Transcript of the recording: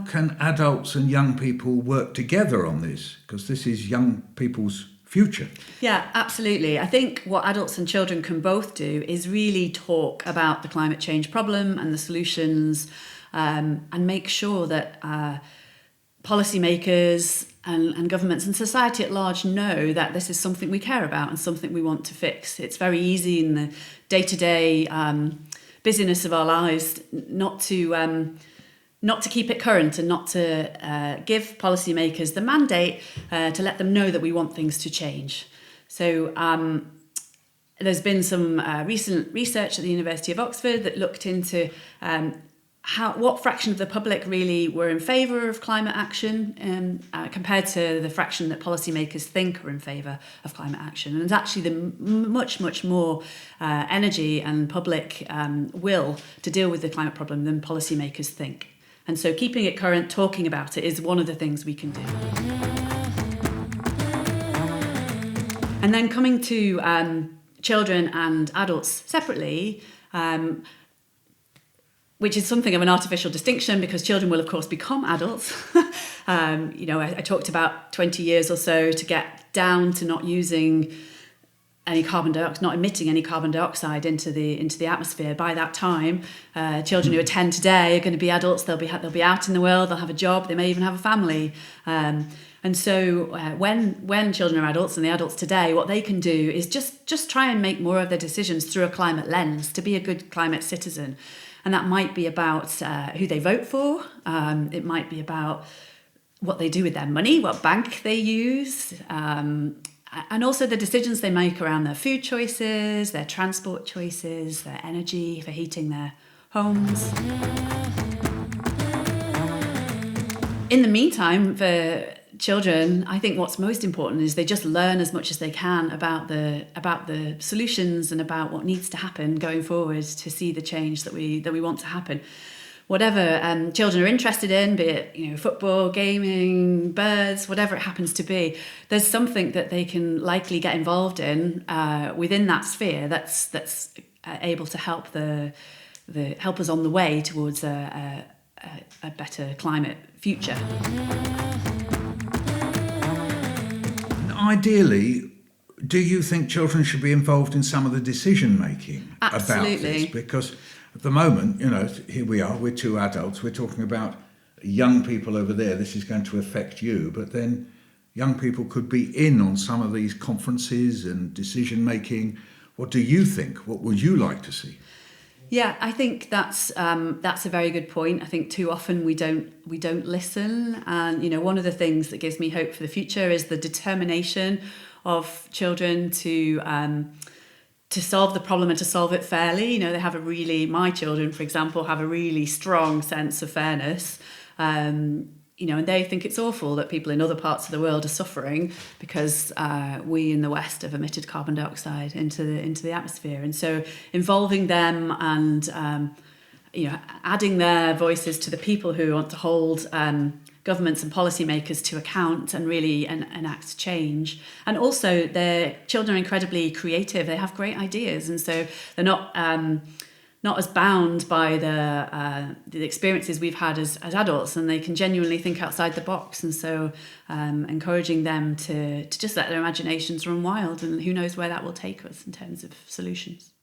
can adults and young people work together on this? Because this is young people's future. Yeah, absolutely. I think what adults and children can both do is really talk about the climate change problem and the solutions, and make sure that policymakers and governments and society at large know that this is something we care about and something we want to fix. It's very easy in the day-to-day busyness of our lives not to keep it current and not to give policymakers the mandate to let them know that we want things to change. So there's been some recent research at the University of Oxford that looked into what fraction of the public really were in favour of climate action compared to the fraction that policymakers think are in favour of climate action. And there's actually much, much more energy and public will to deal with the climate problem than policymakers think. And so keeping it current, talking about it, is one of the things we can do. And then coming to children and adults separately, which is something of an artificial distinction because children will, of course, become adults. I talked about 20 years or so to get down to not using any carbon dioxide, not emitting any carbon dioxide into the atmosphere. By that time, children who are 10 today are going to be adults. They'll be out in the world. They'll have a job. They may even have a family. And so when children are adults and the adults today, what they can do is just try and make more of their decisions through a climate lens to be a good climate citizen. And that might be about who they vote for. It might be about what they do with their money, what bank they use, and also the decisions they make around their food choices, their transport choices, their energy for heating their homes. In the meantime, for children, I think what's most important is they just learn as much as they can about the solutions and about what needs to happen going forward to see the change that we want to happen. Whatever children are interested in, be it football, gaming, birds, whatever it happens to be, there's something that they can likely get involved in within that sphere that's able to help help us on the way towards a better climate future. Ideally, do you think children should be involved in some of the decision making about this? Because at the moment, here we are, we're two adults, we're talking about young people over there, this is going to affect you, but then young people could be in on some of these conferences and decision making. What do you think? What would you like to see? Yeah, I think that's a very good point. I think too often we don't listen, and one of the things that gives me hope for the future is the determination of children to solve the problem and to solve it fairly. They have my children, for example, have a really strong sense of fairness. And they think it's awful that people in other parts of the world are suffering because we in the West have emitted carbon dioxide into the atmosphere. And so involving them and adding their voices to the people who want to hold governments and policymakers to account and really enact change. And also their children are incredibly creative. They have great ideas, and so they're not as bound by the experiences we've had as adults, and they can genuinely think outside the box. And so encouraging them to just let their imaginations run wild, and who knows where that will take us in terms of solutions.